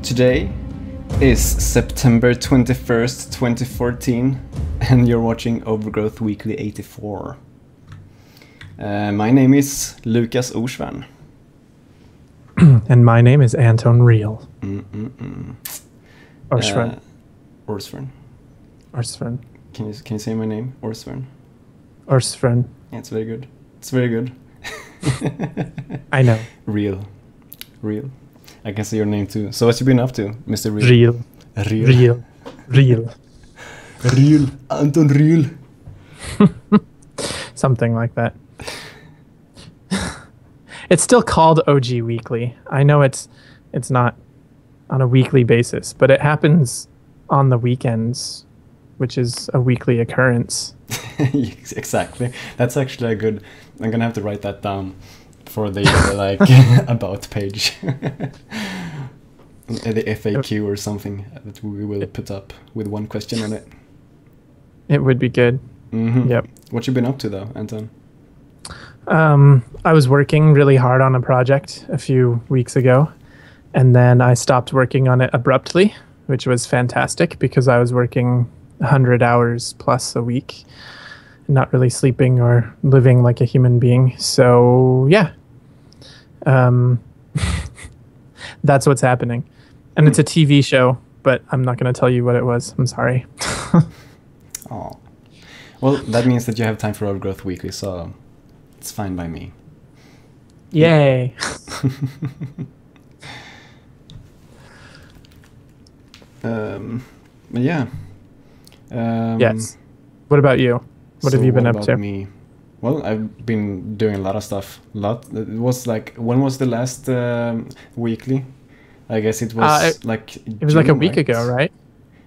Today is September 21st, 2014, and you're watching Overgrowth Weekly 84. My name is Lukas Orsvern. And my name is Anton Reel. Orsvern. Can you say my name? Orsvern. Yeah, it's very good. It's very good. I know. Real. I can say your name too. So what you been up to, Mr. Real? Real. Anton Reel. Something like that. It's still called OG Weekly. I know it's not on a weekly basis, but it happens on the weekends, which is a weekly occurrence. Exactly. That's actually a good... I'm gonna have to write that down for the like about page. The FAQ or something that we will put up with one question on it. It would be good. Mm-hmm. Yep. What you been up to though, Anton? I was working really hard on a project a few weeks ago, and then I stopped working on it abruptly, which was fantastic because I was working 100 hours plus a week, not really sleeping or living like a human being. So yeah, that's what's happening. And it's a TV show, but I'm not going to tell you what it was. I'm sorry. Oh, well, that means that you have time for Overgrowth Weekly, so it's fine by me. Yay. But yeah. Yes. What about you? What have you been up to? Me? Well, I've been doing a lot of stuff. It was like, when was the last weekly? I guess it was like it was June, like a week ago, right?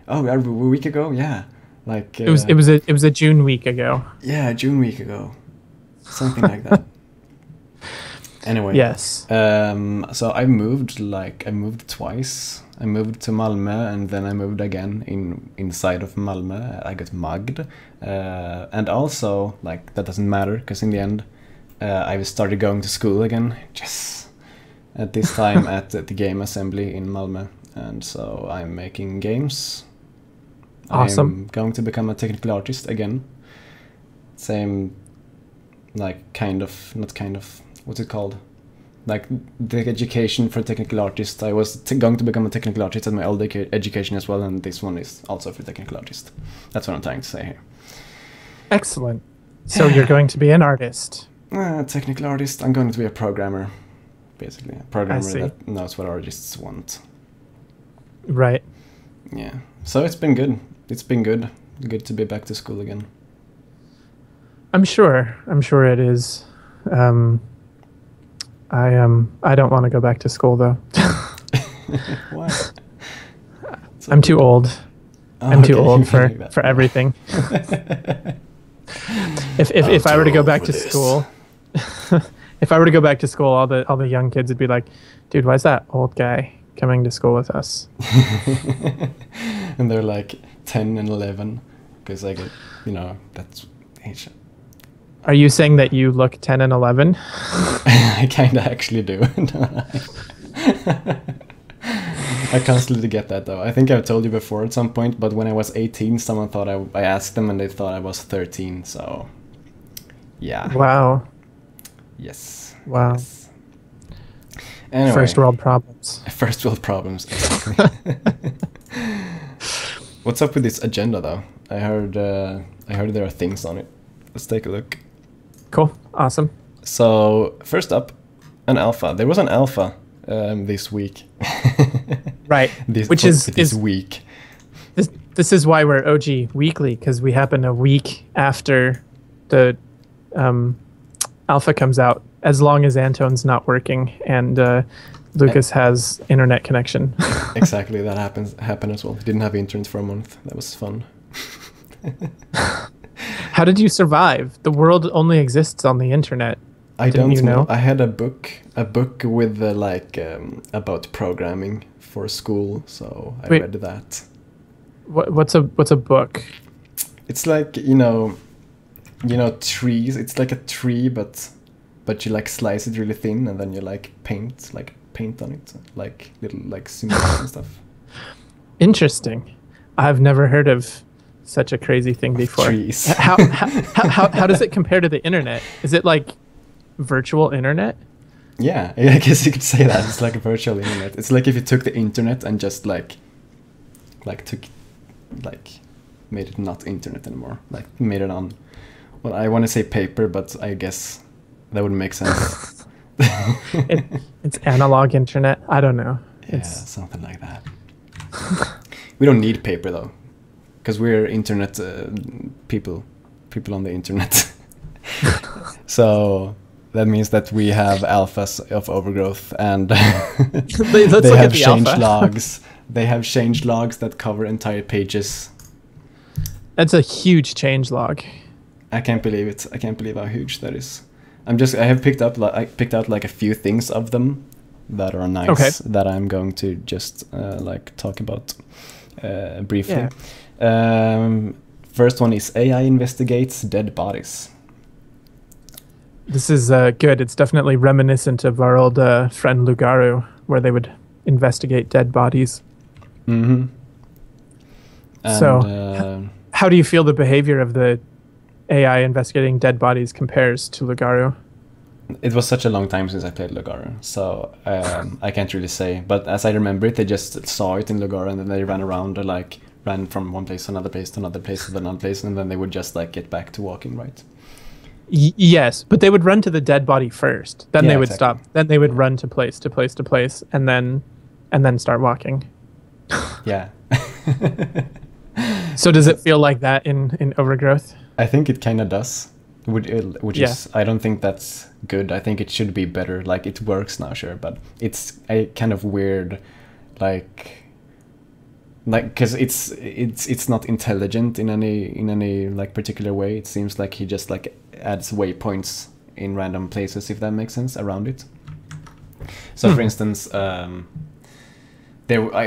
Oh, a week ago, yeah. Like it was a June week ago. Yeah, June week ago, something like that. Anyway. Yes. So I moved twice. I moved to Malmö and then I moved again inside of Malmö. I got mugged, and also like that doesn't matter because in the end, I started going to school again. Yes. At this time at the game assembly in Malmö, and so I'm making games. Awesome. I'm going to become a technical artist again. Same, like what's it called? Like the education for technical artist. I was going to become a technical artist at my old education as well, and this one is also for technical artist. That's what I'm trying to say here. Excellent. So you're going to be an artist. Technical artist. I'm going to be a programmer, basically. A programmer that knows what artists want. Right. Yeah. So it's been good. It's been good. Good to be back to school again. I'm sure it is. I don't want to go back to school though. Why? I'm too old. I'm too old for everything. If I were to go back to school, if I were to go back to school, all the young kids would be like, "Dude, why's that old guy coming to school with us?" And they're like 10 and 11 because I get, that's age. Are you saying that you look 10 and 11? I kind of actually do. I constantly get that though. I think I've told you before at some point, but when I was 18, someone thought I asked them and they thought I was 13. So, yeah. Wow. Yes. Wow. Yes. Anyway, first world problems. First world problems. Exactly. What's up with this agenda though? I heard there are things on it. Let's take a look. Cool. Awesome. So first up, an alpha. There was an alpha this week. Right. This week. This is why we're OG Weekly, because we happen a week after the alpha comes out, as long as Anton's not working and Lukas has internet connection. Exactly, that happened as well. Didn't have internet for a month. That was fun. How did you survive? The world only exists on the internet. I don't know. I had a book with about programming for school, so I read that. What's a book? It's like trees. It's like a tree, but you like slice it really thin, and then you like paint like paint on it, like little like symbols and stuff. Interesting. I've never heard of such a crazy thing before. Trees. How does it compare to the internet? Is it like virtual internet? Yeah, I guess you could say that. It's like a virtual internet. It's like if you took the internet and just like made it not internet anymore. Like made it on, well, I want to say paper, but I guess that would make sense. It's analog internet. I don't know. Yeah, something like that. We don't need paper though, because we're internet people on the internet. So that means that we have alphas of Overgrowth, and they have change logs. They have change logs that cover entire pages. That's a huge change log. I can't believe it. I can't believe how huge that is. I have picked out like a few things of them that are nice that I'm going to just like talk about briefly. Yeah. First one is AI investigates dead bodies. This is good. It's definitely reminiscent of our old friend Lugaru, where they would investigate dead bodies. Mm-hmm. So, how do you feel the behavior of the AI investigating dead bodies compares to Lugaru? It was such a long time since I played Lugaru, so I can't really say. But as I remember it, they just saw it in Lugaru, and then they ran around, or like ran from one place to another place to another place to another place, and then they would just like get back to walking, right? Yes, but they would run to the dead body first. Then they would stop. Then they would run to place to place to place, and then start walking. Yeah. So does it feel like that in Overgrowth? I think it kind of does, which is, I don't think that's good. I think it should be better. Like, it works now, sure, but it's a kind of weird, like because it's not intelligent in any like particular way. It seems like he just like adds waypoints in random places, if that makes sense, around it. So for instance, I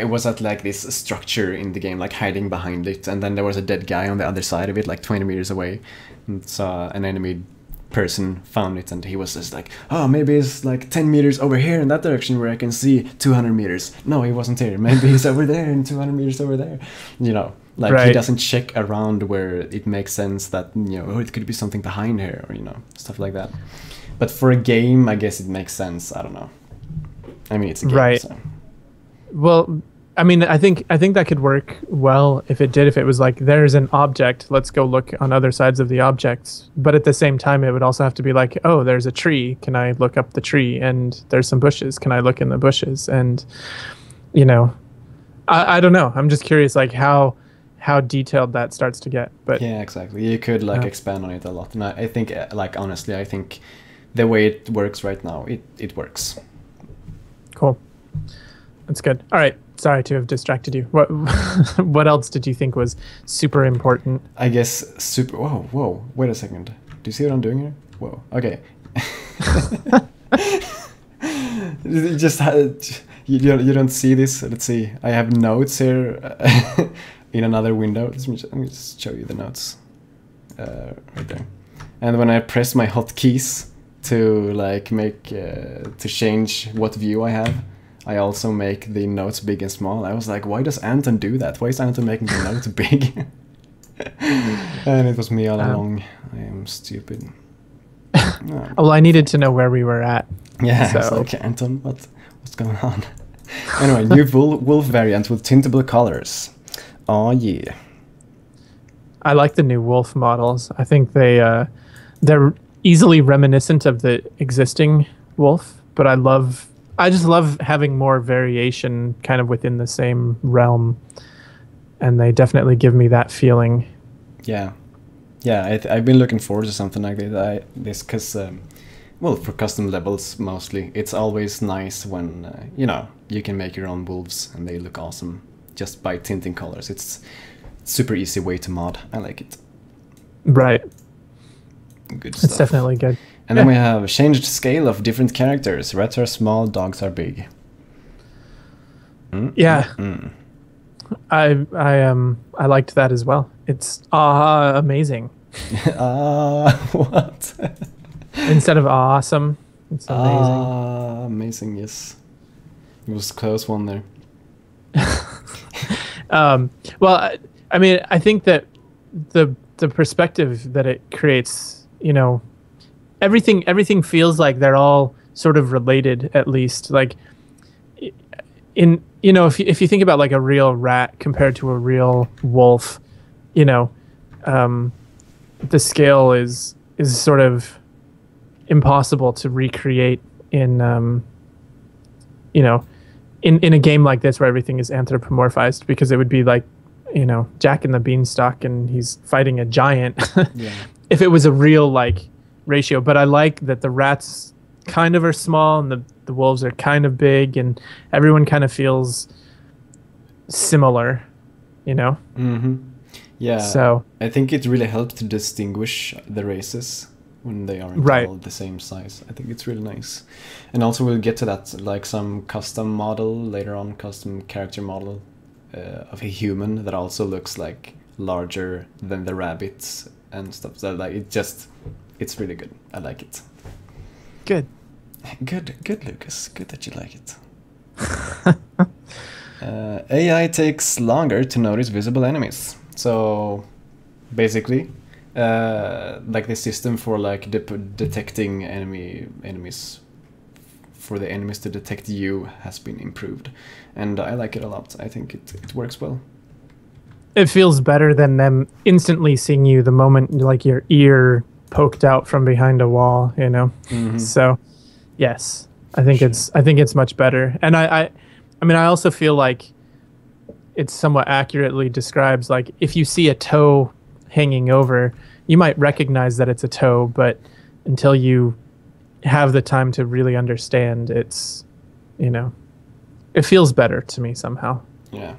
was at like this structure in the game, like hiding behind it, and then there was a dead guy on the other side of it, like 20 meters away. And so an enemy person found it, and he was just like, oh, maybe it's like 10 meters over here in that direction where I can see 200 meters. No, he wasn't here. Maybe he's over there and 200 meters over there. You know, like he doesn't check around where it makes sense that, you know, oh, it could be something behind here, or, you know, stuff like that. But for a game, I guess it makes sense. I don't know. I mean, it's a game, right. So. Well, I mean, I think that could work well if it was like, there's an object, let's go look on other sides of the objects. But at the same time, it would also have to be like, oh, there's a tree, can I look up the tree? And there's some bushes, can I look in the bushes? And, you know, I don't know. I'm just curious, like how detailed that starts to get. But yeah, exactly. You could like expand on it a lot. And I think, like, honestly, I think the way it works right now, it works. Cool. That's good. All right. Sorry to have distracted you. What else did you think was super important? I guess super... Whoa. Wait a second. Do you see what I'm doing here? Whoa. Okay. You don't see this? Let's see. I have notes here in another window. Let me just show you the notes. Right there. And when I press my hotkeys to like to change what view I have, I also make the notes big and small. I was like, why does Anton do that? Why is Anton making the notes big? And it was me all along. I am stupid. No. Well, I needed to know where we were at. Yeah, so. I was like, Anton, what's going on? Anyway, new wolf variant with tintable colors. Oh yeah. I like the new wolf models. I think they're easily reminiscent of the existing wolf, but I just love having more variation kind of within the same realm, and they definitely give me that feeling. Yeah. I've been looking forward to something like this because, well, for custom levels mostly, it's always nice when you know, you can make your own wolves and they look awesome just by tinting colors. It's super easy way to mod. I like it. Right. Good stuff. It's definitely good. And then we have changed scale of different characters. Rats are small, dogs are big. Yeah. I liked that as well. It's amazing. What? Instead of awesome, it's amazing. Amazing, yes. It was a close one there. Well, I mean, I think that the perspective that it creates, you know, everything feels like they're all sort of related, at least. Like, in, you know, if you think about like a real rat compared to a real wolf, you know, the scale is sort of impossible to recreate in, you know, in a game like this where everything is anthropomorphized, because it would be like, you know, Jack and the Beanstalk and he's fighting a giant. Yeah. If it was a real like ratio. But I like that the rats kind of are small and the wolves are kind of big, and everyone kind of feels similar, you know? Mm-hmm. Yeah. So I think it really helps to distinguish the races when they aren't Right. all the same size. I think it's really nice. And also we'll get to that, like some custom model later on, custom character model of a human that also looks like larger than the rabbits and stuff. So like it's really good. I like it. good. Good, Lucas. Good that you like it. AI takes longer to notice visible enemies. So basically, like the system for like detecting enemies, for the enemies to detect you, has been improved, and I like it a lot. I think it works well. It feels better than them instantly seeing you the moment like your ear poked out from behind a wall, you know? Mhm. So yes, I think it's much better. And I mean, I also feel like it somewhat accurately describes, like, if you see a toe hanging over, you might recognize that it's a toe, but until you have the time to really understand, it's, you know, it feels better to me somehow. Yeah.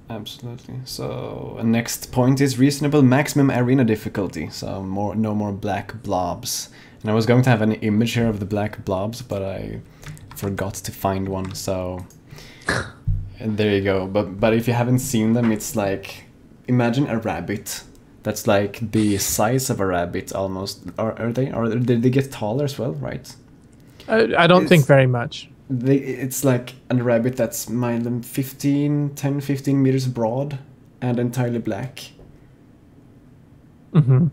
Absolutely. So next point is reasonable maximum arena difficulty. So no more black blobs. And I was going to have an image here of the black blobs, but I forgot to find one. So and there you go. But if you haven't seen them, it's like, imagine a rabbit that's like the size of a rabbit almost. Are they? Or did they get taller as well? Right. I don't think very much. It's like a rabbit that's 10, 15 meters broad and entirely black. Mm-hmm.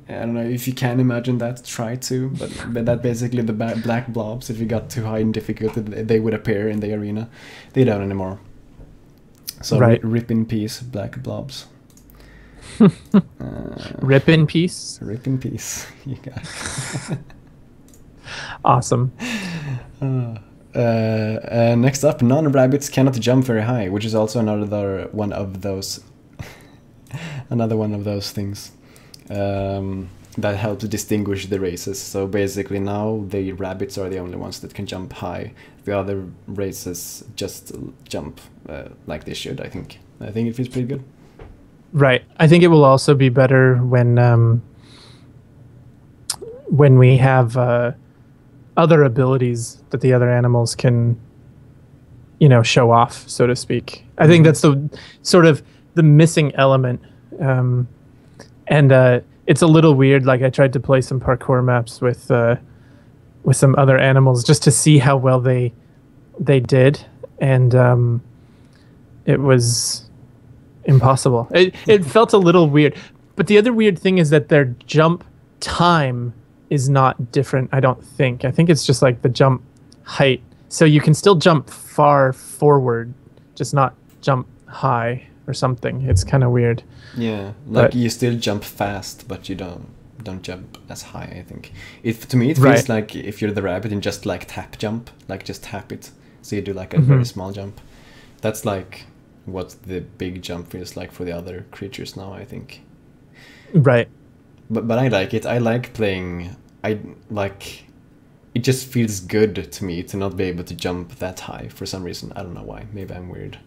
I don't know if you can imagine that, try to, but that basically the black blobs, if you got too high in difficulty, they would appear in the arena. They don't anymore. So Right. rip in peace, black blobs. Rip in peace. Rip in peace, you guys. Awesome. Next up, non-rabbits cannot jump very high, which is also another one of those things that helps distinguish the races. So basically now the rabbits are the only ones that can jump high. The other races just jump like they should. I think it feels pretty good. Right. I think it will also be better when we have other abilities that the other animals can, you know, show off, so to speak. I think that's the sort of the missing element. And it's a little weird. Like, I tried to play some parkour maps with some other animals just to see how well they did, and it was impossible. It felt a little weird. But the other weird thing is that their jump time is not different, I don't think. I think it's just like the jump height. So you can still jump far forward, just not jump high or something. It's kind of weird. Yeah, like you still jump fast, but you don't jump as high, I think. To me it feels like if you're the rabbit and just like tap jump, like just tap it. So you do like a very small jump. That's like what the big jump feels like for the other creatures now, I think. Right. But I like it. I like playing. It just feels good to me to not be able to jump that high for some reason. I don't know why. Maybe I'm weird.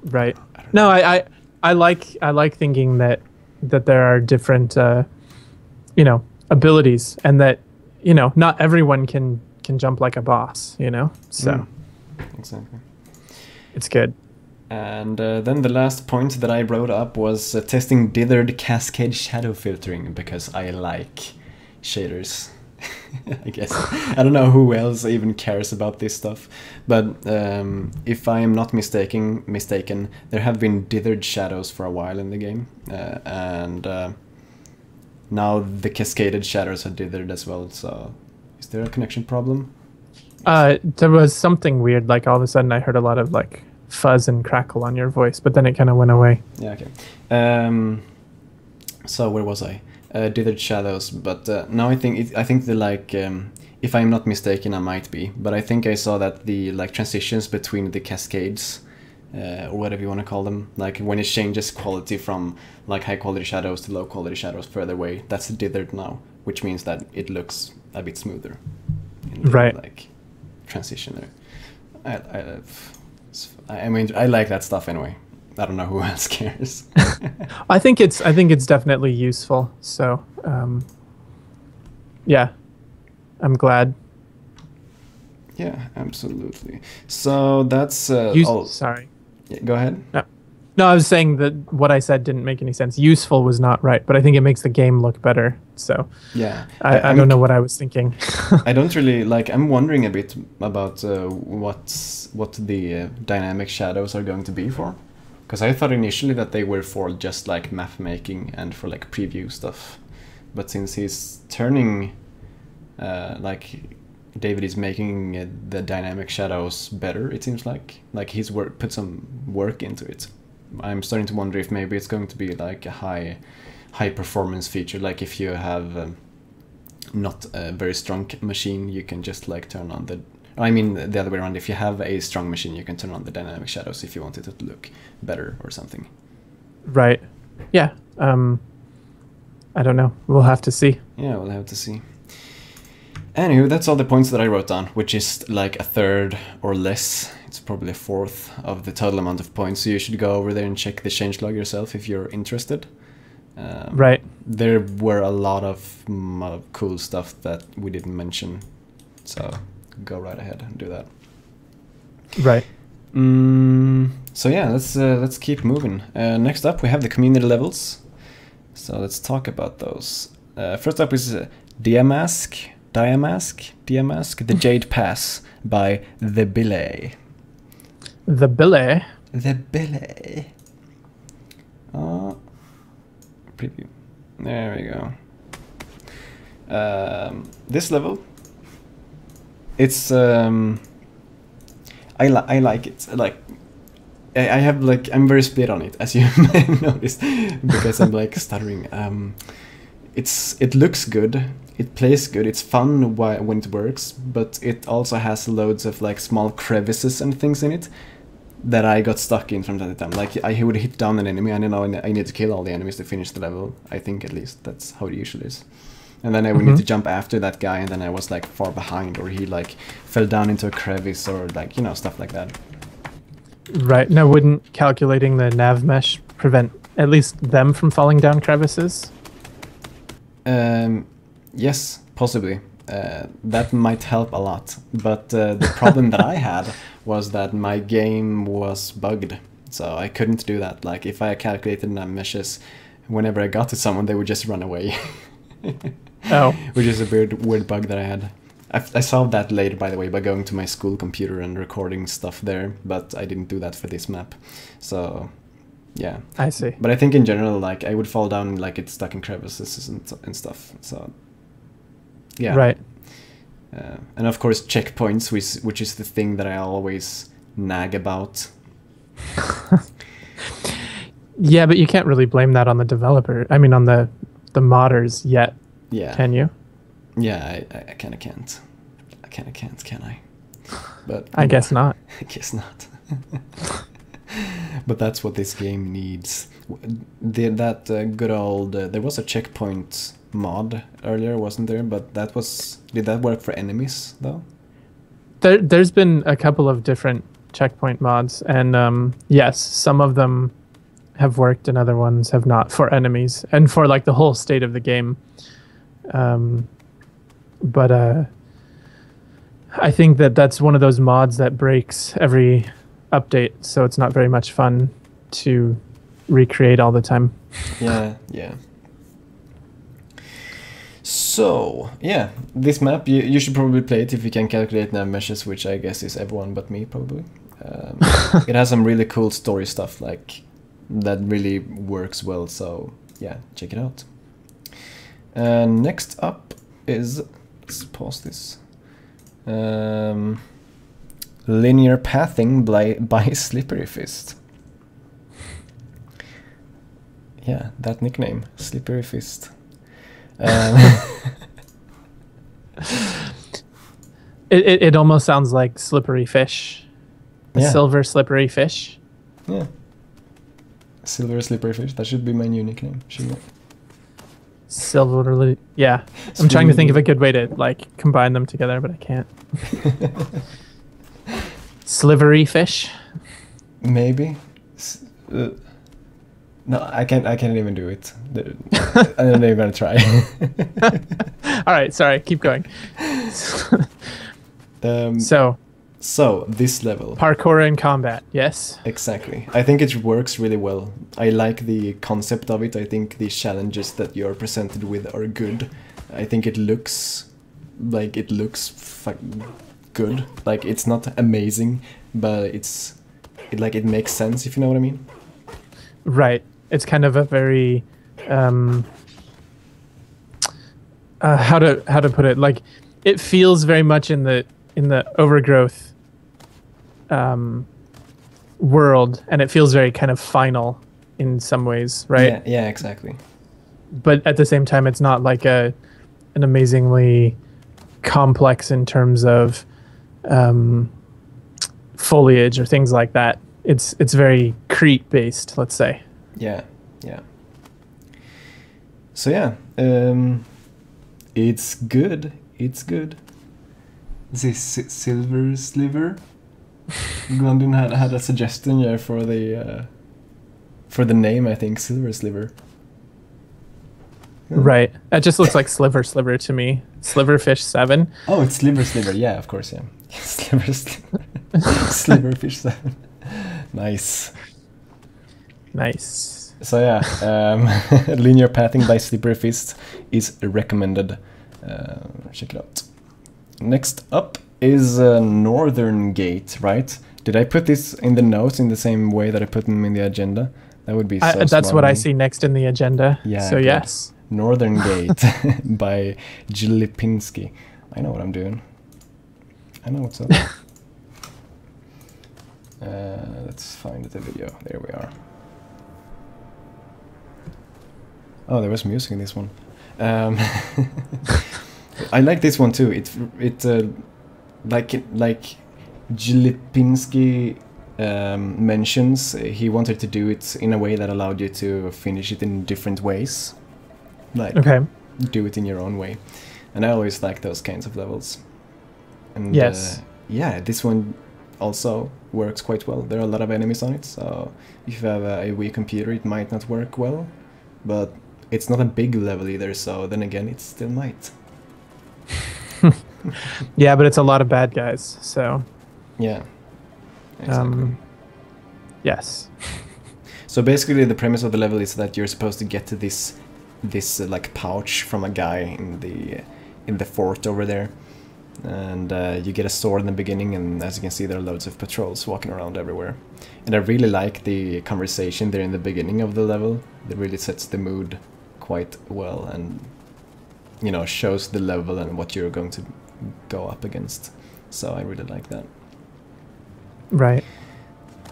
Right. No, I like thinking that there are different you know, abilities, and that, you know, not everyone can jump like a boss, you know. So exactly. It's good. And then the last point that I wrote up was testing dithered cascade shadow filtering, because I like shaders. I guess. I don't know who else even cares about this stuff. But if I am not mistaken, there have been dithered shadows for a while in the game. And now the cascaded shadows are dithered as well. So is there a connection problem? There was something weird. Like all of a sudden I heard a lot of like fuzz and crackle on your voice, but then it kind of went away. Yeah, okay. So where was I? Dithered shadows, but now I think the like if I'm not mistaken, I might be, but I think I saw that the like transitions between the cascades or whatever you want to call them, like when it changes quality from like high quality shadows to low quality shadows further away, that's dithered now, which means that it looks a bit smoother in the, right, like transition there. I mean I like that stuff anyway. I don't know who else cares. I think it's definitely useful. So, yeah, I'm glad. Yeah, absolutely. So that's Sorry. Yeah, go ahead. No, I was saying that what I said didn't make any sense. Useful was not right, but I think it makes the game look better. So yeah, I don't know what I was thinking. I don't really like. I'm wondering a bit about what the dynamic shadows are going to be for. Because I thought initially that they were for just like map making and for like preview stuff, but since he's turning, like David is making the dynamic shadows better, it seems like he's put some work into it. I'm starting to wonder if maybe it's going to be like a high performance feature, like if you have not a very strong machine, you can just like turn on the. I mean the other way around. If you have a strong machine, you can turn on the dynamic shadows if you want it to look better or something. Right. Yeah. I don't know. We'll have to see. Yeah, we'll have to see. Anywho, that's all the points that I wrote down, which is like a third or less. It's probably a fourth of the total amount of points. So you should go over there and check the changelog yourself if you're interested. Right. There were a lot of cool stuff that we didn't mention. So go right ahead and do that. Right. So yeah, let's keep moving. Next up, we have the community levels. So let's talk about those. First up is Diamask, The Jade Pass by The Billet. The Billet. The Billet. Preview. There we go. This level. It's I like it. Like I have like I'm very split on it, as you may have noticed, because I'm like stuttering. It looks good. It plays good. It's fun when it works, but it also has loads of like small crevices and things in it that I got stuck in from time to time. Like I would hit down an enemy, and I need to kill all the enemies to finish the level. I think at least that's how it usually is. And then I would need to jump after that guy, and then I was like far behind, or he like fell down into a crevice, or like stuff like that. Right. Now, wouldn't calculating the nav mesh prevent at least them from falling down crevices? Yes, possibly. That might help a lot. But the problem that I had was that my game was bugged, so I couldn't do that. Like if I calculated nav meshes, whenever I got to someone, they would just run away. Oh. Which is a weird bug that I had. I solved that later, by the way, by going to my school computer and recording stuff there, but I didn't do that for this map. So, yeah. I see. But I think in general, like, I would fall down like it's stuck in crevices and stuff. So, yeah. Right. And of course, checkpoints, which is the thing that I always nag about. Yeah, but you can't really blame that on the developer. I mean, on the modders yet. Yeah. Can you? Yeah, I kind of can't. I kind of can't, can I? But I guess not. I guess not. But that's what this game needs. That good old... there was a checkpoint mod earlier, wasn't there? But that was... Did that work for enemies, though? There's been a couple of different checkpoint mods, and yes, some of them have worked and other ones have not for enemies and for like the whole state of the game. But I think that's one of those mods that breaks every update, so it's not very much fun to recreate all the time. Yeah. So, yeah, this map, you should probably play it if you can calculate nav meshes, which I guess is everyone but me, probably. It has some really cool story stuff, like, that really works well, so, yeah, check it out. Next up is, let's pause this, linear pathing by Slippery Fist. Yeah, that nickname, Slippery Fist. It almost sounds like slippery fish. Yeah. Silver slippery fish. Yeah. Silver slippery fish. That should be my new nickname, shouldn't it? Silver. Yeah. I'm trying to think of a good way to like combine them together, but I can't. Slivery fish. Maybe. No, I can't even do it. I don't know you're gonna try. All right, sorry. Keep going. So this level. Parkour in combat. Yes. Exactly. I think it works really well. I like the concept of it. I think the challenges that you're presented with are good. I think it looks good. Like it's not amazing, but it makes sense, if you know what I mean. Right. It's kind of a very how to put it, like it feels very much in the Overgrowth world, and it feels very kind of final in some ways, right? Yeah, exactly. But at the same time, it's not like an amazingly complex in terms of foliage or things like that. It's very Crete based, let's say. Yeah. So yeah, it's good. This Silver Sliver. Glundin had a suggestion here for the name. I think Silver Sliver. Right. That just looks like Sliver to me. Sliverfish 7. Oh, it's Sliver. Yeah, of course. Yeah. Sliverfish 7. Nice. So yeah, linear pathing by Slippery Fist is recommended. Check it out. Next up is Northern Gate, right? Did I put this in the notes in the same way that I put them in the agenda? That would be so that's smart. what I see next in the agenda. Yeah. So good. yes. Northern Gate by Jilipinski. I know what I'm doing. I know what's up. Let's find the video. There we are. Oh, there was music in this one. I like this one too. Like Jilipinski mentions, he wanted to do it in a way that allowed you to finish it in different ways. Like, do it in your own way. And I always like those kinds of levels. And yes. Yeah, this one also works quite well. There are a lot of enemies on it, so if you have a Wii computer, it might not work well. But it's not a big level either, so then again, it still might. Yeah, but it's a lot of bad guys, so... Yeah. Exactly. Yes. So basically the premise of the level is that you're supposed to get to this like pouch from a guy in the fort over there. And you get a sword in the beginning, and as you can see, there are loads of patrols walking around everywhere. And I really like the conversation there in the beginning of the level. It really sets the mood quite well, and you know, shows the level and what you're going to go up against. So I really like that. Right.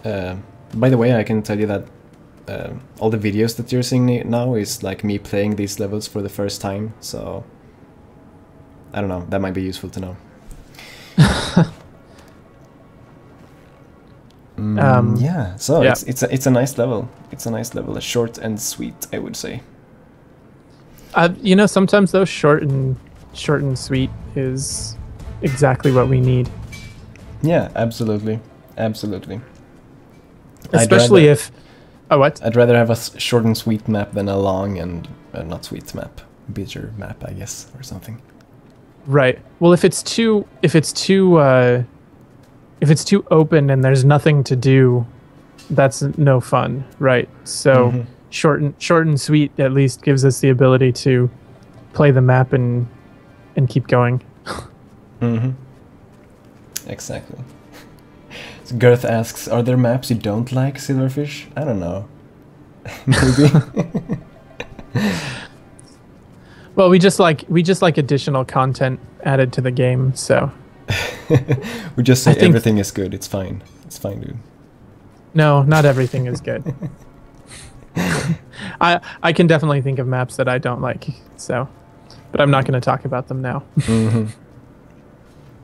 By the way, I can tell you that all the videos that you're seeing now is like me playing these levels for the first time, so I don't know, that might be useful to know. Yeah, so yeah. It's a nice level. It's a nice level, short and sweet, I would say. You know, sometimes though, short and sweet is exactly what we need. Yeah, absolutely. Especially if... Oh, what? I'd rather have a short and sweet map than a long and not sweet map. Bitter map, I guess, or something. Right. Well, if it's too open and there's nothing to do, that's no fun, right? So short and sweet at least gives us the ability to play the map and keep going. Exactly. So Girth asks, are there maps you don't like, Silverfish? I don't know. Maybe. Well, we just like additional content added to the game, so we just say everything is good. It's fine. It's fine, dude. No, not everything is good. I can definitely think of maps that I don't like, so, but I'm not going to talk about them now.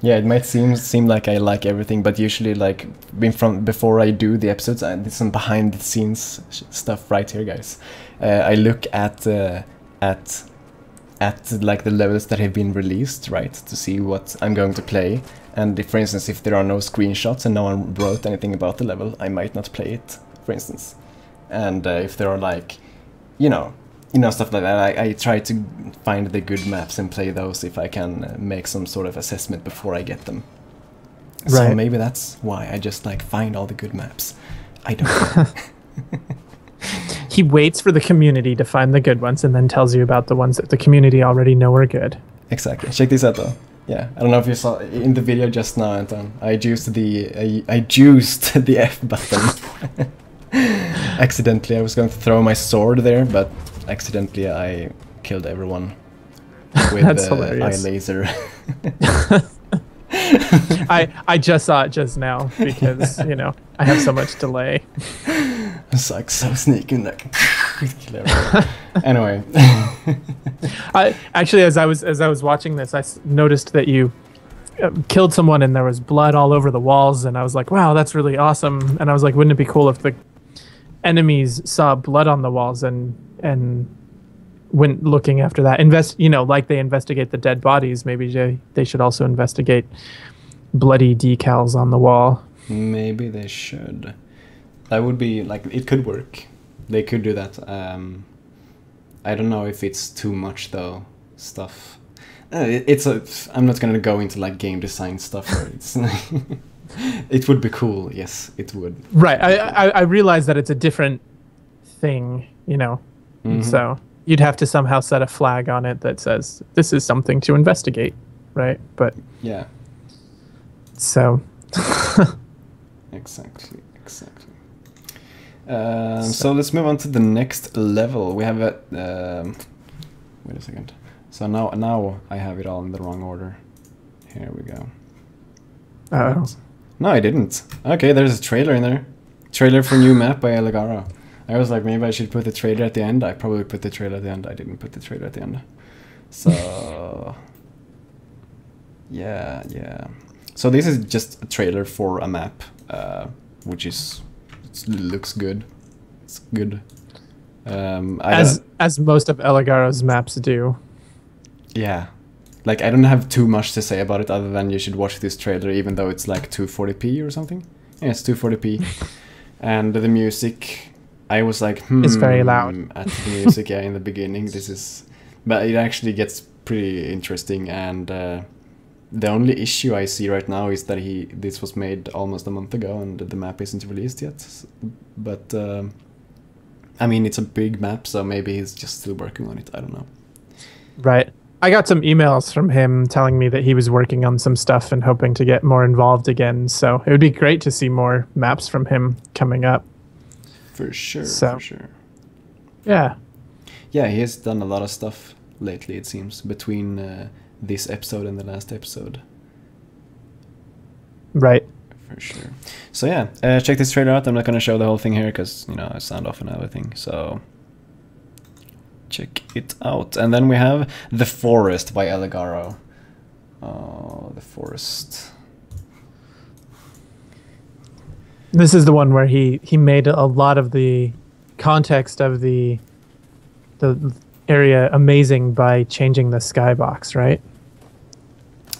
Yeah, it might seem like I like everything, but usually, like, before I do the episodes, I did some behind the scenes stuff right here, guys. I look at like the levels that have been released, right, to see what I'm going to play. And if, for instance, if there are no screenshots and no one wrote anything about the level, I might not play it, for instance. And if there are, like, you know, stuff like that, I try to find the good maps and play those if I can make some sort of assessment before I get them. Right. So maybe that's why I just, like, find all the good maps. I don't know. He waits for the community to find the good ones and then tells you about the ones that the community already know are good. Exactly. Check this out, though. Yeah, I don't know if you saw in the video just now, Anton. I juiced the F button. Accidentally, I was going to throw my sword there, but accidentally I killed everyone with the eye laser. I just saw it just now because, you know, I have so much delay. It's like so sneaky, like anyway. I actually, as I was watching this, I noticed that you killed someone and there was blood all over the walls, and I was like, wow, that's really awesome. And I was like, wouldn't it be cool if the enemies saw blood on the walls and went looking after that? Like they investigate the dead bodies, maybe they should also investigate bloody decals on the wall. Maybe they should. That would be, like, it could work. They could do that. I don't know if it's too much, though, stuff. I'm not gonna go into, like, game design stuff. Or it would be cool, yes, it would. Right, I realize that it's a different thing, you know. So you'd have to somehow set a flag on it that says, this is something to investigate, right? But yeah. So. Exactly. So let's move on to the next level. We have wait a second. So now I have it all in the wrong order. Here we go. Oh. No, I didn't. Okay, there's a trailer in there. Trailer for new map by Eligaro. I was like, maybe I should put the trailer at the end. I probably put the trailer at the end. I didn't put the trailer at the end. So yeah. So this is just a trailer for a map, which looks good. It's good. As most of Eligaro's maps do. Yeah. Like, I don't have too much to say about it other than you should watch this trailer, even though it's like 240p or something. Yeah, it's 240p. And the music, I was like, it's very loud. At the music, yeah, in the beginning. But it actually gets pretty interesting, and the only issue I see right now is that this was made almost a month ago and the map isn't released yet. But I mean, it's a big map, so maybe he's just still working on it. I don't know. Right. I got some emails from him telling me that he was working on some stuff and hoping to get more involved again. So it would be great to see more maps from him coming up. For sure. Yeah. Yeah, he has done a lot of stuff lately, it seems, between this episode and the last episode. Right. For sure. So yeah, check this trailer out. I'm not going to show the whole thing here because, you know, I sound off and everything. So check it out. And then we have The Forest by Eligaro. Oh, The Forest. This is the one where he made a lot of the context of the area amazing by changing the skybox, right?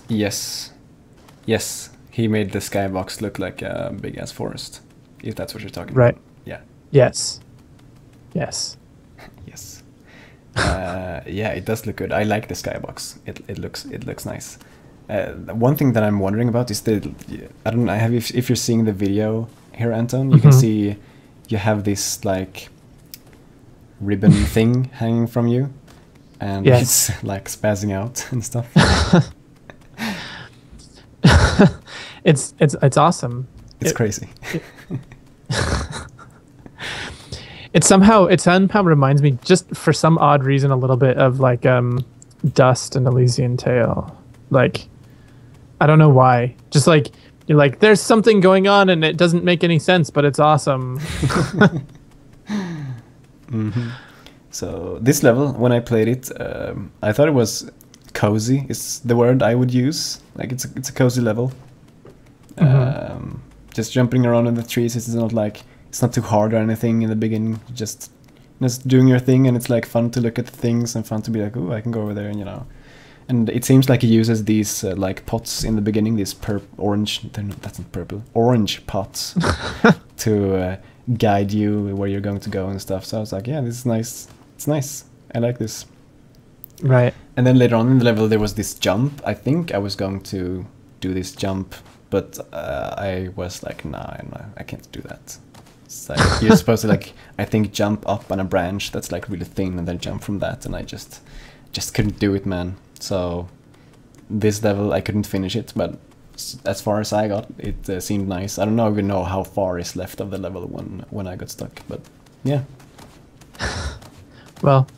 Yes. He made the skybox look like a big ass forest. If that's what you're talking right. about. Yeah. Yes. Yes. Yeah, it does look good. I like the skybox. It looks nice. One thing that I'm wondering about is I don't know. If you're seeing the video here, Anton, you can see you have this like ribbon thing hanging from you. and Yes. it's like spazzing out and stuff. It's awesome. It's crazy. It somehow reminds me, just for some odd reason, a little bit of like Dust and Elysian Tale. Like, I don't know why. Just like you're like, there's something going on and it doesn't make any sense, but it's awesome. So this level, when I played it, I thought it was cozy. Is the word I would use. Like it's a cozy level. Just jumping around in the trees. It's not too hard or anything in the beginning. Just doing your thing, and it's like fun to look at the things and fun to be like, oh, I can go over there, and And it seems like he uses these like pots in the beginning, these orange. That's not purple. Orange pots to guide you where you're going to go and stuff. So I was like, yeah, this is nice. It's nice. I like this. Right. And then later on in the level, there was this jump. I think I was going to do this jump, but I was like, nah, I can't do that. It's like, you're supposed to like, I think, jump up on a branch that's like really thin and then jump from that, and I just couldn't do it, man. So this level, I couldn't finish it, but as far as I got, it seemed nice. I don't even know how far is left of the level when I got stuck, but yeah. Well,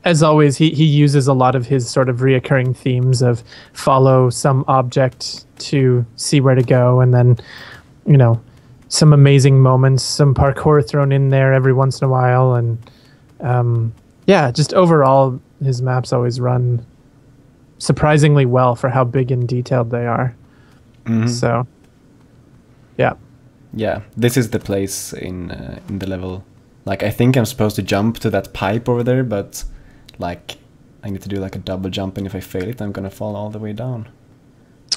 as always, he uses a lot of his sort of reoccurring themes of follow some object to see where to go, and then, some amazing moments, some parkour thrown in there every once in a while, and yeah, just overall, his maps always run surprisingly well for how big and detailed they are. So, yeah. Yeah, this is the place in the level. Like, I think I'm supposed to jump to that pipe over there, but like I need to do like a double jump, and if I fail it, I'm gonna fall all the way down.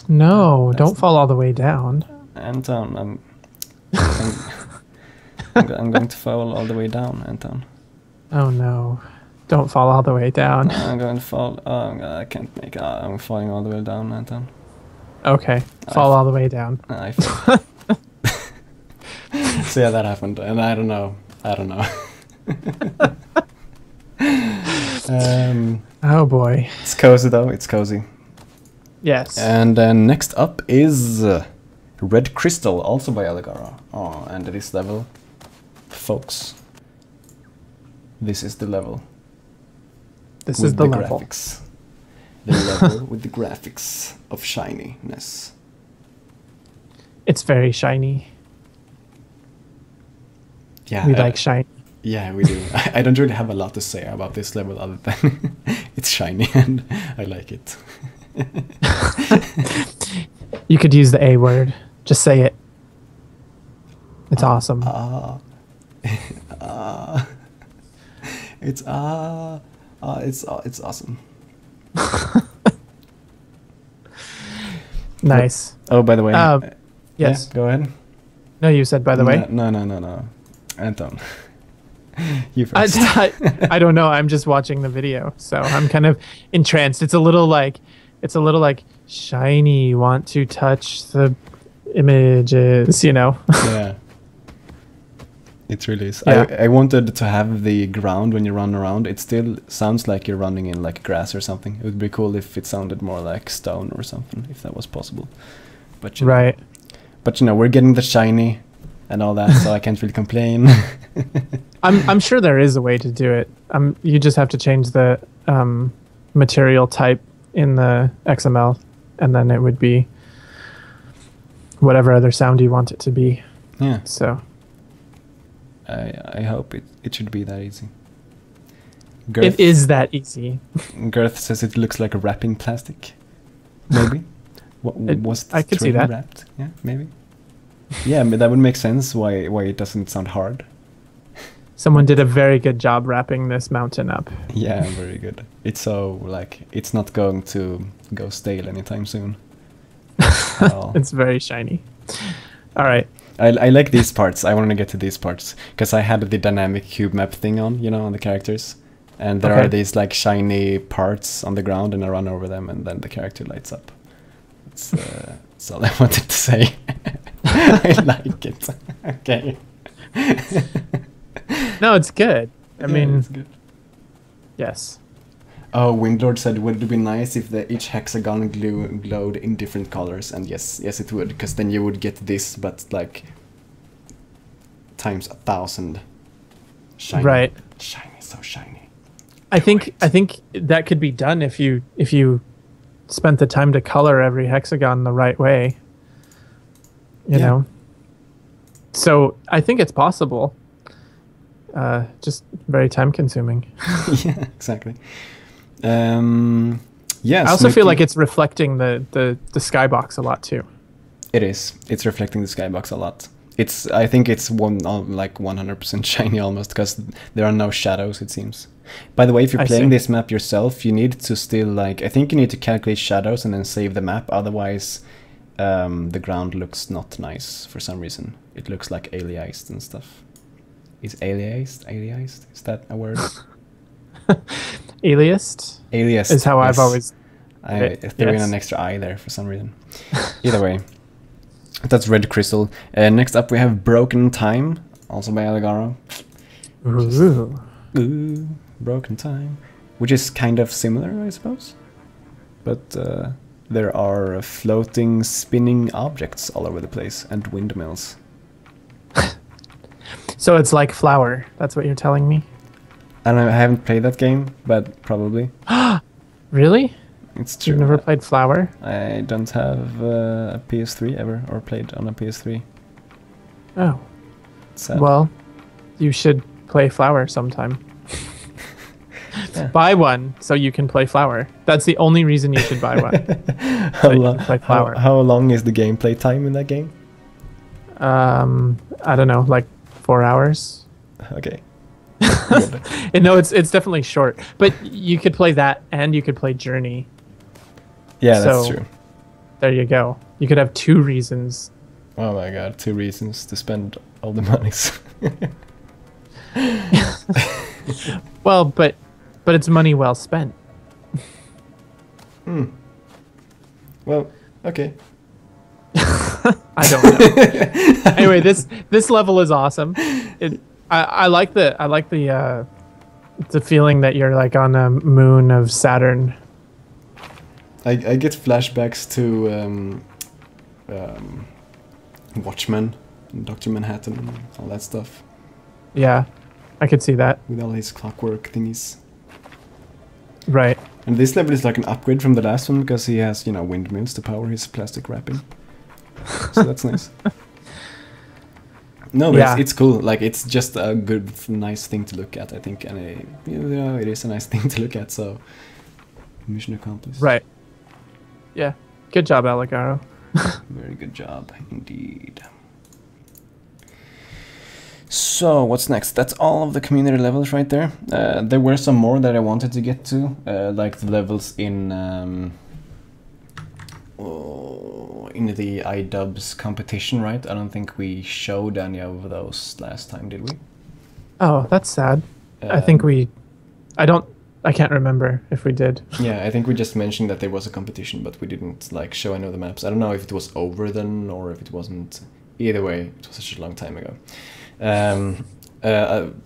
No, don't fall all the way down. Anton, I'm going to fall all the way down, Anton. Oh no. Don't fall all the way down. I'm going to fall. Oh, I can't make it. I'm falling all the way down, Anton. Okay, fall all the way down. So yeah, that happened, and I don't know. Oh boy. It's cozy though. It's cozy. Yes. And next up is Red Crystal, also by Allegara. Oh, and this level, folks. This is the level. This is the level. Graphics. The level with the graphics of shininess. It's very shiny. Yeah, we like shiny. Yeah, we do. I don't really have a lot to say about this level other than it's shiny and I like it. You could use the A word. Just say it. It's awesome. It's awesome. Nice. Oh, by the way. Yes. Yeah, go ahead. No, you said by the way. No. Anton. You first. I don't know. I'm just watching the video, so I'm kind of entranced. It's a little like shiny. Want to touch the images, Yeah. It really is. Yeah. I wanted to have the ground when you run around. It still sounds like you're running in like grass or something. It would be cool if it sounded more like stone or something, if that was possible. But right. But we're getting the shiny and all that, so I can't really complain. I'm sure there is a way to do it. You just have to change the material type in the XML, and then it would be whatever other sound you want it to be. Yeah. So I hope it should be that easy. It is that easy. Girth says it looks like a wrapping plastic. Maybe. I could see that. Wrapped? Yeah, maybe. Yeah, but that would make sense why it doesn't sound hard. Someone did a very good job wrapping this mountain up. Yeah, very good. It's so it's not going to go stale anytime soon. It's very shiny. All right. I like these parts. I want to get to these parts because I had the dynamic cube map thing on, on the characters, and there are these like shiny parts on the ground, and I run over them, and then the character lights up. That's all I wanted to say. I like it. Okay. No, it's good. I mean, it's good. yes. Oh, Windlord said, would it be nice if each hexagon glowed in different colors? And yes, it would, because then you would get this, but like times 1,000. Shiny. Right. Shiny, so shiny. I think that could be done if you spent the time to color every hexagon the right way. You know. So I think it's possible. Just very time consuming. Yeah, exactly. Yes. I also feel like it's reflecting the skybox a lot too. It is. It's reflecting the skybox a lot. I think it's like 100% shiny almost, because there are no shadows, it seems. By the way, if you're playing this map yourself, you need to still I think you need to calculate shadows and then save the map. Otherwise, the ground looks not nice for some reason. It looks like aliased and stuff. Is aliased? Is that a word? Aliased? Aliased is how I've always. I threw in an extra I there for some reason. Either way. That's Red Crystal. Next up we have Broken Time, also by Allegaro. Ooh, Broken Time. Which is kind of similar, I suppose. But there are floating, spinning objects all over the place, and windmills. So it's like Flower, that's what you're telling me? I don't know, I haven't played that game, but probably. Really? It's true. You've never played Flower? I don't have a PS3 ever, or played on a PS3. Oh. Sad. Well, you should play Flower sometime. Yeah. Buy one so you can play Flower. That's the only reason you should buy one. How long is the gameplay time in that game? I don't know, like 4 hours. Okay. No, it's definitely short. But you could play that and you could play Journey. Yeah, that's true. There you go. You could have 2 reasons. Oh my god, 2 reasons to spend all the monies. Well, but it's money well spent. Well, okay. I don't know. Anyway, this level is awesome. I like the feeling that you're like on a moon of Saturn. I get flashbacks to Watchmen, and Dr. Manhattan, and all that stuff. Yeah, I could see that. With all his clockwork thingies. Right. And this level is like an upgrade from the last one, because he has, windmills to power his plastic wrapping. So that's nice. No, but it's cool. Like, it's just a good, nice thing to look at, I think. And it is a nice thing to look at, so mission accomplished. Right. Yeah. Good job, Allegaro. Very good job, indeed. So, what's next? That's all of the community levels right there. There were some more that I wanted to get to, like the levels in the iDubbbz competition, right? I don't think we showed any of those last time, did we? Oh, that's sad. I can't remember if we did. Yeah, I think we just mentioned that there was a competition, but we didn't like show any of the maps. I don't know if it was over then or if it wasn't. Either way, it was such a long time ago.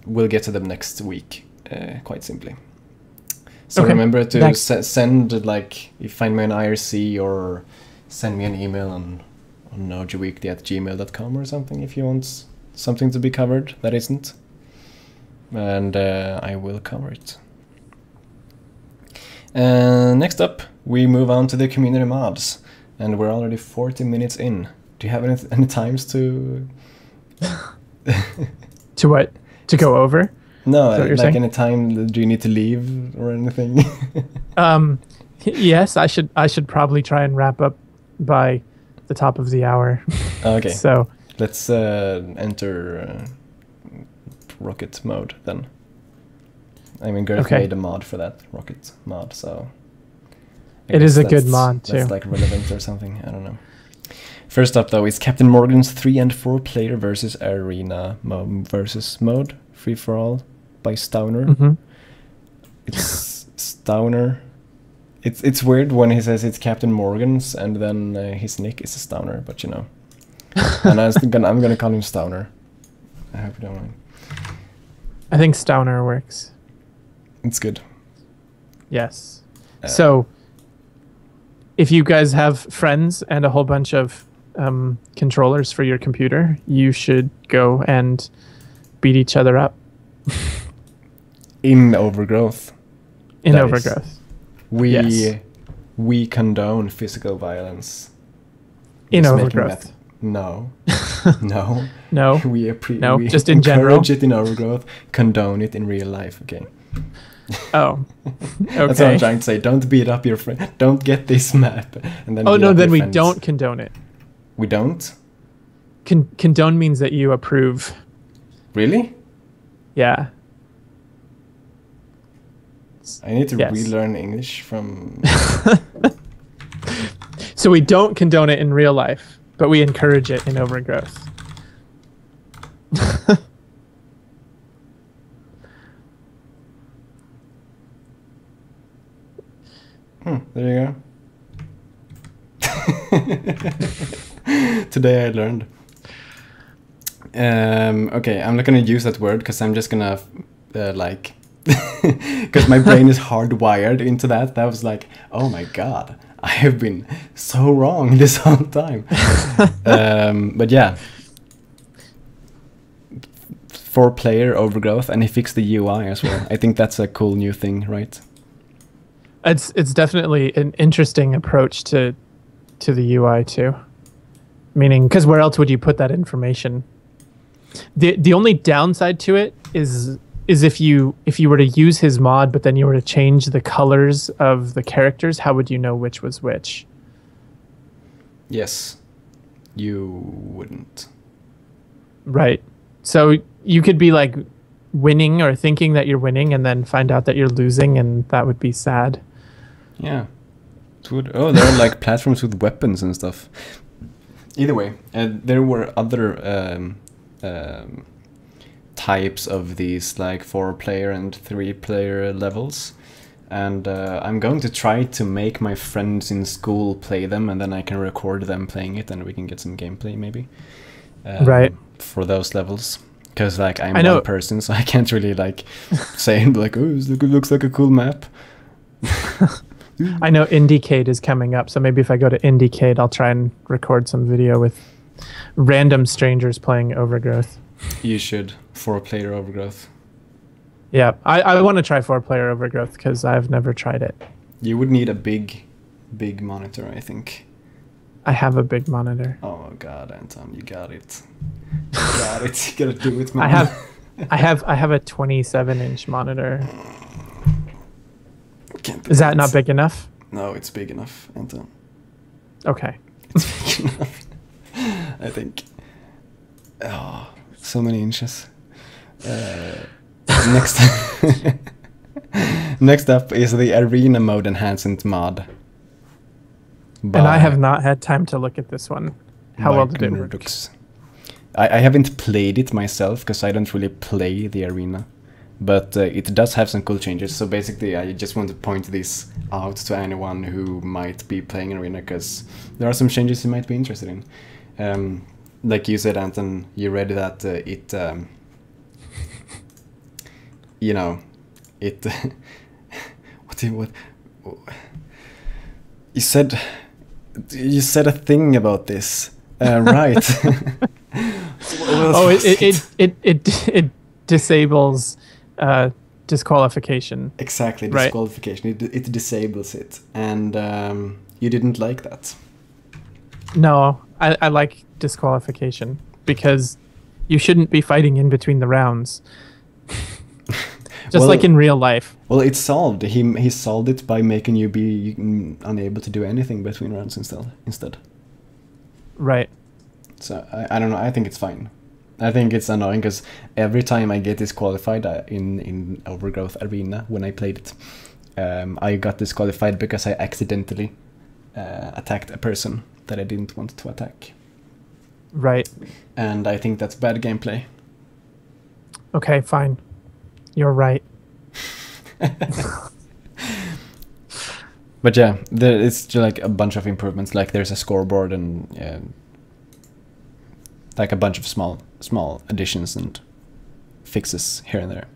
We'll get to them next week, quite simply. So remember to send, like, you find me on IRC or send me an email on nojoweekly@gmail.com or something if you want something to be covered that isn't. And I will cover it. Next up, we move on to the community mods. And we're already 40 minutes in. Do you have any times to... To what? To go over? No, like any time, do you need to leave or anything? Yes, I should probably try and wrap up by the top of the hour. Okay. So let's enter rocket mode then. I mean, Gareth made a mod for that, rocket mod, so... It is a good mod too. That's like relevant or something, I don't know. First up though is Captain Morgan's 3 and 4 player versus arena versus mode, free for all, by Stauner. It's Stauner. It's weird when he says it's Captain Morgan's and then his nick is Stauner, but you know. And I'm gonna call him Stauner. I hope you don't mind. I think Stauner works. It's good. Yes. So, if you guys have friends and a whole bunch of controllers for your computer, you should go and beat each other up. In Overgrowth. In Overgrowth. We condone physical violence. In Just Overgrowth. No. No. We just in general. Encourage it in Overgrowth, condone it in real life, okay? Oh. Okay. That's what I'm trying to say. Don't beat up your friend. Don't get this map. And then then we don't condone it. We don't? Condone means that you approve. Really? Yeah. I need to relearn English from... So we don't condone it in real life, but we encourage it in Overgrowth. There you go. Today I learned. Okay, I'm not gonna use that word because I'm just gonna like... Because my brain is hardwired into that. That was like, oh my god, I have been so wrong this whole time. But yeah, 4-player Overgrowth, and he fixed the UI as well. I think that's a cool new thing, right? It's definitely an interesting approach to the UI too. Meaning, because where else would you put that information? The only downside to it is if you were to use his mod, but then you were to change the colors of the characters, how would you know which was which? Yes, you wouldn't. Right. So you could be like winning or thinking that you're winning and then find out that you're losing, and that would be sad. Yeah. It would. Oh, there are like platforms with weapons and stuff. Either way, there were other types of these like 4-player and 3-player levels, and I'm going to try to make my friends in school play them, and then I can record them playing it, and we can get some gameplay maybe. Right. For those levels, because like I'm one person, so I can't really like say like, oh, this looks like a cool map. I know Indiecade is coming up, so maybe if I go to Indiecade, I'll try and record some video with random strangers playing Overgrowth. You should. 4-player Overgrowth. Yeah, I want to try 4-player Overgrowth because I've never tried it. You would need a big monitor, I think. I have a big monitor. Oh god, Anton, you got it. You got it. You gotta do it, man. I have a 27-inch monitor. Can't Is that not big enough? No, it's big enough, Anton. Okay. It's big enough. I think. Oh, so many inches. Next up is the Arena Mode Enhancement mod. And I have not had time to look at this one. How well did it work? I haven't played it myself because I don't really play the Arena. But it does have some cool changes. So basically, I just want to point this out to anyone who might be playing Arena, because there are some changes you might be interested in. Like you said, Anton, you read that it, you know, it. what? You said a thing about this, right? It disables disqualification. Exactly, right? Disqualification. It disables it, and you didn't like that. No, I like disqualification because you shouldn't be fighting in between the rounds. Just like in real life. Well, it's solved. He solved it by making you be unable to do anything between rounds instead. Right. So I don't know. I think it's fine. I think it's annoying because every time I get disqualified in Overgrowth Arena when I played it, I got disqualified because I accidentally attacked a person that I didn't want to attack. Right. And I think that's bad gameplay. Okay, fine. You're right. But yeah, it's just like a bunch of improvements. Like there's a scoreboard and like a bunch of small additions and fixes here and there.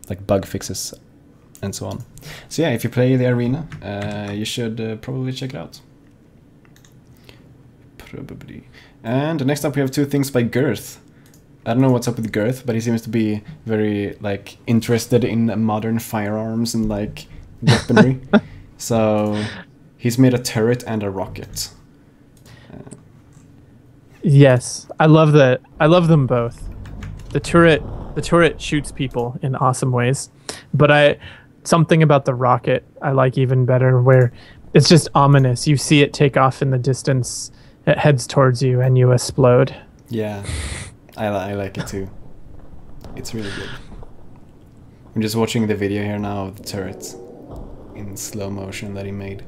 like bug fixes and so on. So yeah, if you play the arena, you should probably check it out. Probably. And next up we have 2 things by Girth. I don't know what's up with Girth, but he seems to be very like interested in modern firearms and like weaponry. So he's made a turret and a rocket. Yes, I love that. I love them both. The turret shoots people in awesome ways, but something about the rocket I like even better, where it's just ominous. You see it take off in the distance, it heads towards you, and you explode. Yeah, I like it too. It's really good. I'm just watching the video here now of the turret in slow motion that he made.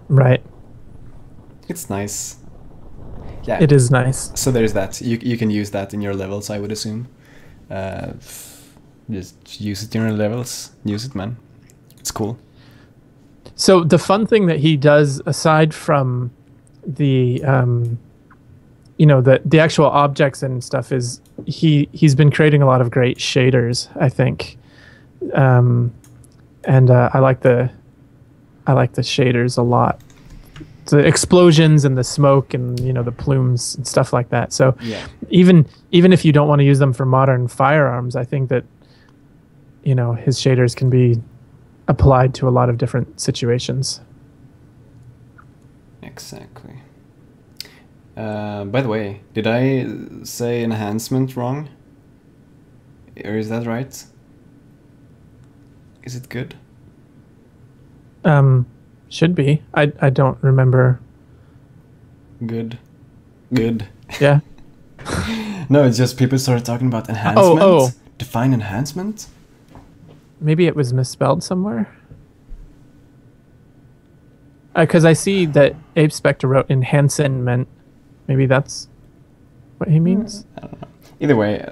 Right. It's nice. Yeah, it is nice. So there's that. You can use that in your levels, I would assume. Just use it in your levels. Use it, man. It's cool. So the fun thing that he does, aside from the the actual objects and stuff, is he's been creating a lot of great shaders, I think. And I like the shaders a lot. The explosions and the smoke and the plumes and stuff like that. So yeah. even if you don't want to use them for modern firearms, I think that his shaders can be applied to a lot of different situations. Exactly. By the way, did I say enhancement wrong? Or is that right? Is it good? Should be. I don't remember. Good. Yeah. No, it's just people started talking about enhancement. Oh. Define enhancement. Maybe it was misspelled somewhere. Because I see that Ape Spectre wrote enhancement. Maybe that's what he means. I don't know. Either way,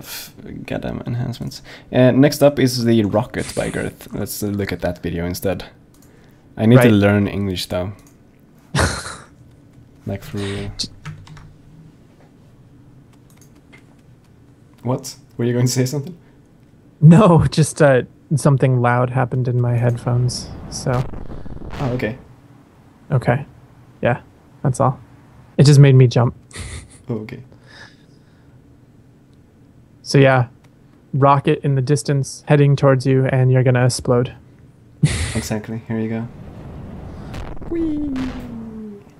goddamn enhancements. Next up is the rocket by Girth. Let's look at that video instead. I need to learn English though. Like for real. What? Were you going to say something? No, just something loud happened in my headphones. So. Oh, okay. Okay. Yeah, that's all. It just made me jump. Oh, okay. So yeah, rocket in the distance heading towards you, and you're gonna explode. Exactly. Here you go. Whee!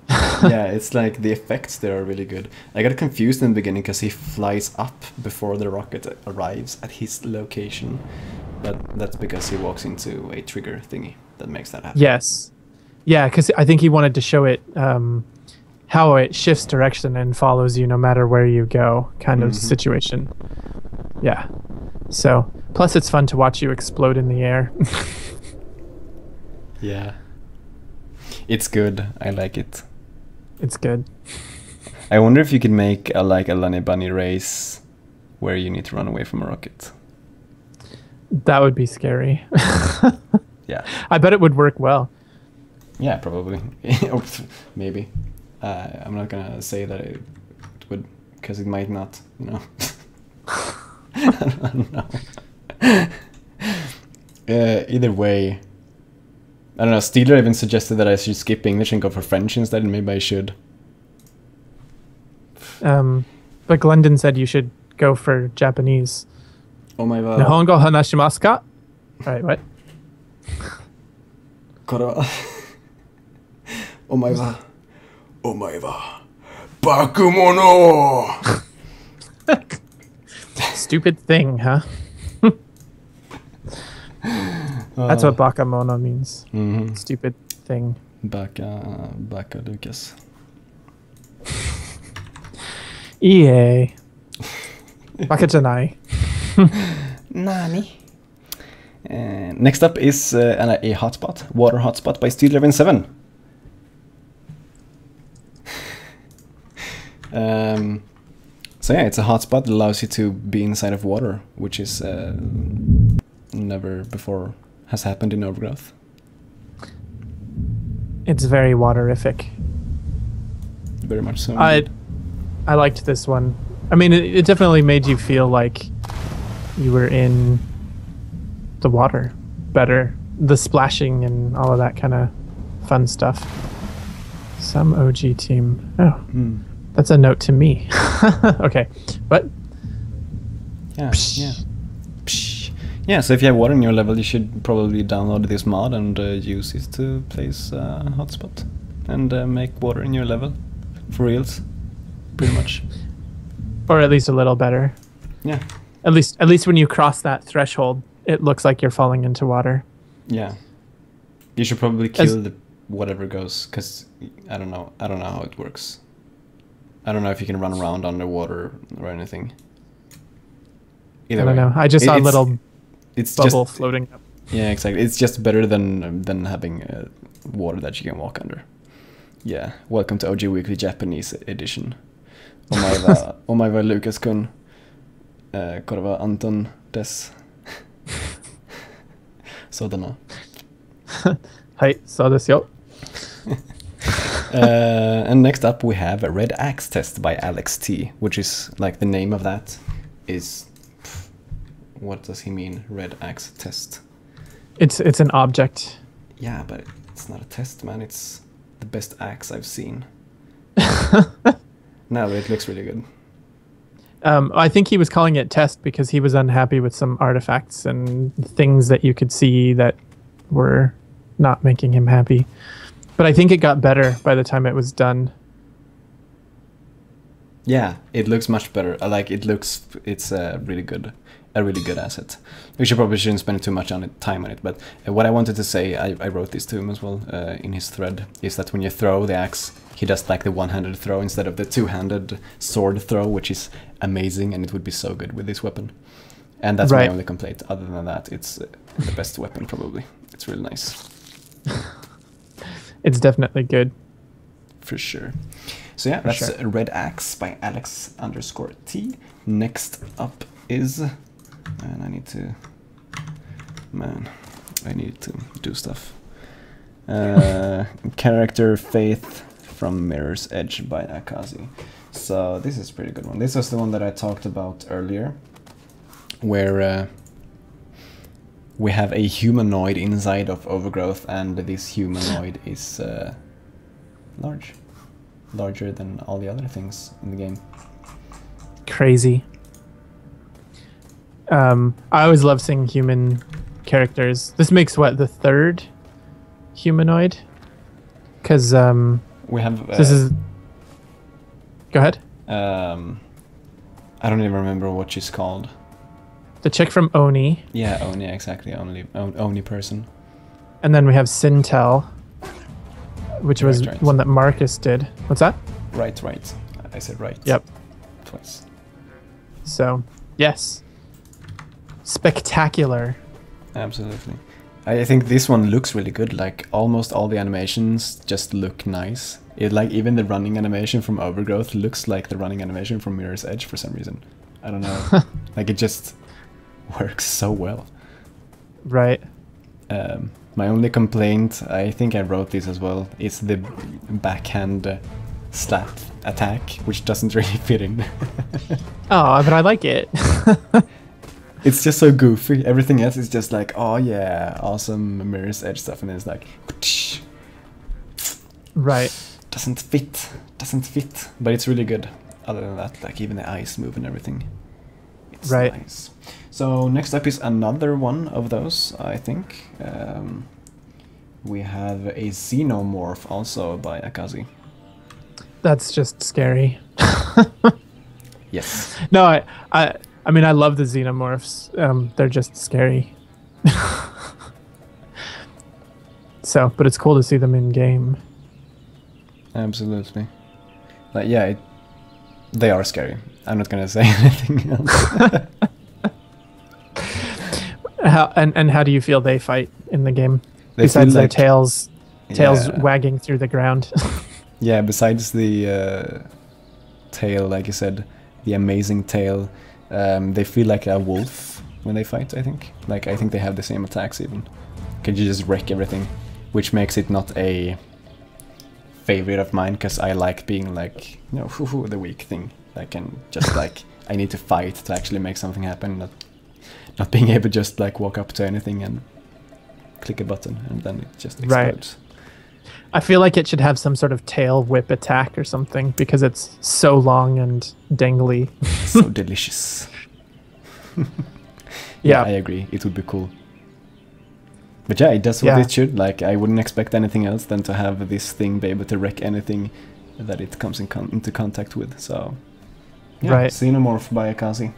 Yeah, it's like the effects there are really good. I got confused in the beginning because he flies up before the rocket arrives at his location, but that's because he walks into a trigger thingy that makes that happen. Yes. Yeah, because I think he wanted to show it how it shifts direction and follows you no matter where you go, kind of situation. Yeah. So, plus it's fun to watch you explode in the air. Yeah. It's good. I like it. It's good. I wonder if you could make a Lunny Bunny race where you need to run away from a rocket. That would be scary. Yeah. I bet it would work well. Yeah, probably. Or maybe. I'm not gonna say that it would, because it might not, I don't know. Either way, I don't know. Steeler even suggested that I should skip English and go for French instead, and maybe I should. But Glendon said you should go for Japanese. Oh my god. Nihongo hanashimasu ka? Alright, what? Oh my god. Oh my god. Bakumono! Stupid thing, huh? That's what bakamono means. Stupid thing. Baka Lukas. EA. Baka janai. Nani? Next up is a hotspot, water hotspot by Steel11 So yeah, it's a hotspot that allows you to be inside of water, which is never before has happened in Overgrowth. It's very waterific. Very much so. I liked this one. I mean, it definitely made you feel like you were in the water better. The splashing and all of that kind of fun stuff. Some OG team. Oh, that's a note to me. Okay, but yeah, yeah. Yeah, so if you have water in your level, you should probably download this mod and use it to place hotspot and make water in your level for reals, pretty much. Or at least a little better. Yeah. At least when you cross that threshold, it looks like you're falling into water. Yeah. You should probably kill the whatever goes, because I don't know how it works. I don't know if you can run around underwater or anything. Either I don't way. know. I just saw a little bubble floating up. Yeah, exactly. It's just better than having water that you can walk under. Yeah. Welcome to OG Weekly Japanese edition. Omaiwa Lukas kun. Korva Anton des. Sådana. Hi, so desu yo. And next up we have a Red Axe test by Alex T, which is like the name of that is. What does he mean? Red Axe test. It's an object. Yeah, but it's not a test, man. It's the best axe I've seen. No, but it looks really good. I think he was calling it test because he was unhappy with some artifacts and things that you could see that were not making him happy. But I think it got better by the time it was done. Yeah, it looks much better. It's a really good asset. We shouldn't spend too much time on it, but what I wanted to say, I wrote this to him as well in his thread, is that when you throw the axe, he does like the one-handed throw instead of the two-handed sword throw, which is amazing, and it would be so good with this weapon. And that's my only complaint. Other than that, it's the best weapon probably. It's really nice. It's definitely good. For sure. So yeah, that's Red Axe by Alex_T. Next up is... And I need to do stuff. Character Faith from Mirror's Edge by Akazi. So this is a pretty good one. This was the one that I talked about earlier, where we have a humanoid inside of Overgrowth, and this humanoid is larger than all the other things in the game. Crazy. I always love seeing human characters. This makes the third humanoid? Because we have. This is. Go ahead. I don't even remember what she's called. The chick from Oni. Yeah, Oni, exactly. Oni person. And then we have Sintel, which was one that Marcus did. What's that? Right. I said right. Yep. Twice. So, yes. Spectacular. Absolutely. I think this one looks really good. Like almost all the animations just look nice. Even the running animation from Overgrowth looks like the running animation from Mirror's Edge for some reason. I don't know. Like it just works so well. Right. My only complaint, I think I wrote this as well, is the backhand slap attack, which doesn't really fit in. Oh, but I like it. It's just so goofy. Everything else is just like, oh yeah, awesome Mirror's Edge stuff, and then it's like, whoosh. Right. Doesn't fit. But it's really good. Other than that, like even the eyes move and everything. It's nice. So next up is another one of those, I think. We have a Xenomorph also by Akazi. That's just scary. Yes. No, I mean, I love the Xenomorphs. They're just scary. So, but it's cool to see them in game. Absolutely. Like, yeah, they are scary. I'm not gonna say anything else. How do you feel they fight in the game? Besides their tails wagging through the ground. Yeah, besides the tail, like you said, the amazing tail, they feel like a wolf when they fight, I think. Like, I think they have the same attacks even. Could you just wreck everything? Which makes it not a favorite of mine, because I like being like, you know, the weak thing. I can just like, I need to fight to actually make something happen. not being able to just like walk up to anything and click a button and then it just explodes. I feel like it should have some sort of tail whip attack or something because it's so long and dangly. So delicious. Yeah, I agree. It would be cool. But yeah, it does what it should. Like, I wouldn't expect anything else than to have this thing be able to wreck anything that it comes into contact with. So, yeah, Xenomorph by Akazi.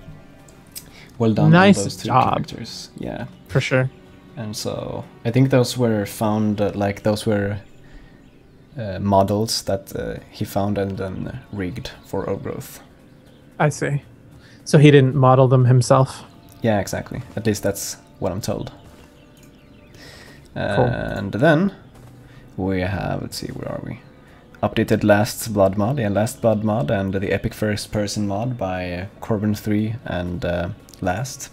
Well done on those two characters. Yeah. For sure. And so, I think those were found, like, those were models that he found and then rigged for Overgrowth. I see. So he didn't model them himself? Yeah, exactly. At least that's what I'm told. Cool. And then we have, let's see, where are we? Updated Last Blood mod, Last Blood mod, and the Epic First Person mod by Corbin3 and Last.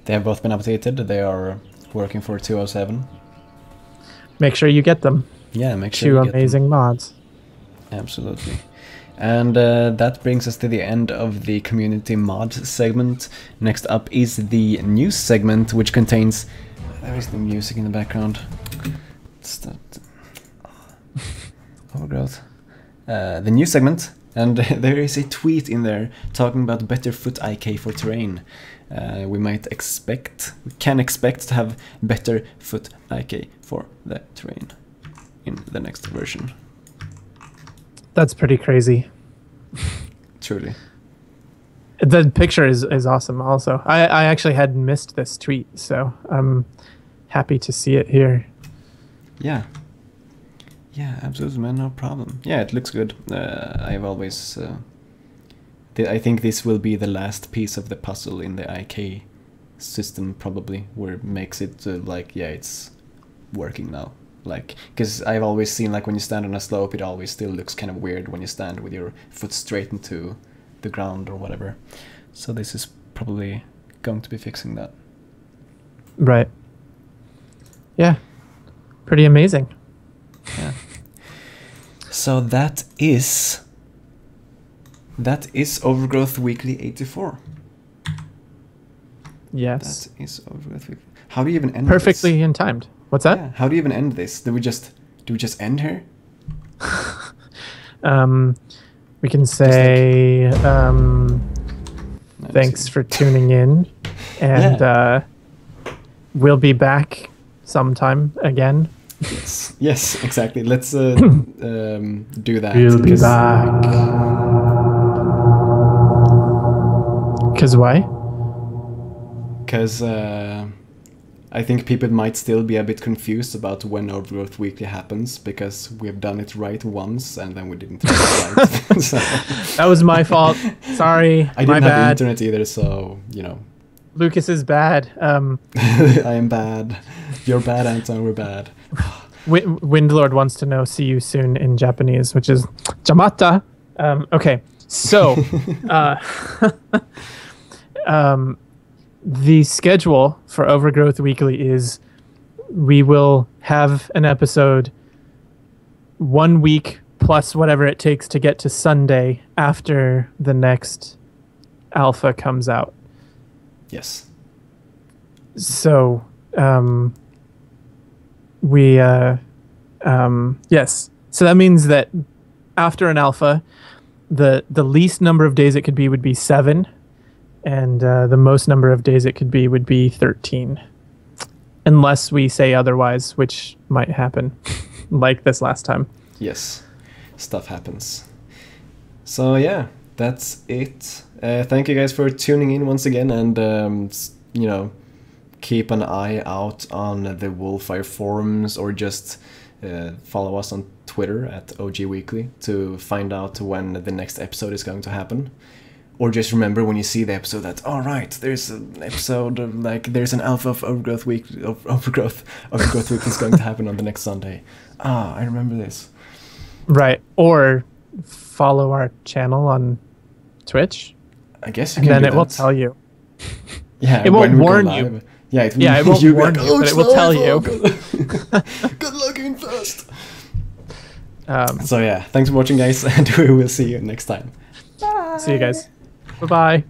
They have both been updated. They are working for 207. Make sure you get them. Yeah, make sure you get them. 2 amazing mods. Absolutely. And that brings us to the end of the community mod segment. Next up is the news segment, which contains... There is the music in the background. It's that... Overgrowth. The news segment, and there is a tweet in there talking about better foot IK for terrain. We can expect to have better foot IK for the terrain in the next version. That's pretty crazy. Truly. The picture is awesome also. I actually had missed this tweet, so I'm happy to see it here. Yeah. Yeah, absolutely, man, no problem. Yeah, it looks good. I've always... I think this will be the last piece of the puzzle in the IK system, probably, where it makes it like, yeah, it's working now. Like, because I've always seen, like, when you stand on a slope, it always still looks kind of weird when you stand with your foot straight into the ground or whatever. So this is probably going to be fixing that. Right. Yeah. Pretty amazing. Yeah. So that is Overgrowth Weekly 84. Yes. That is Overgrowth Weekly. How do you even end Perfectly this? in timed. What's that? Yeah. How do you even end this? Do we just end here? We can say thanks for tuning in, and we'll be back sometime again. Yes, exactly. Let's do that. We'll be back. Because why? Because I think people might still be a bit confused about when Overgrowth Weekly happens, because we've done it right once and then we didn't do it right. So, that was my fault. Sorry. I didn't have internet either, so, you know. Lucas is bad. I am bad. You're bad, Anton. We're bad. Windlord wants to know "see you soon" in Japanese, which is "jamata." Okay, so the schedule for Overgrowth Weekly is we will have an episode 1 week plus whatever it takes to get to Sunday after the next alpha comes out. Yes. So, yes. So that means that after an alpha, the least number of days it could be would be 7, and the most number of days it could be would be 13, unless we say otherwise, which might happen, like this last time. Yes, stuff happens. So yeah, that's it. Thank you guys for tuning in once again, and you know, keep an eye out on the Wolfire forums, or just follow us on Twitter at OG Weekly to find out when the next episode is going to happen. Or just remember when you see the episode that, oh right, there's an episode of, like, there's an alpha of Overgrowth Weekly is going to happen on the next Sunday. Ah, I remember this. Right. Or follow our channel on Twitch. I guess you and can. Then it will tell you. Yeah, it won't warn you. Yeah, it won't warn you, but it will tell you. Good looking first. So yeah, thanks for watching, guys, and we will see you next time. Bye. See you guys. Bye-bye.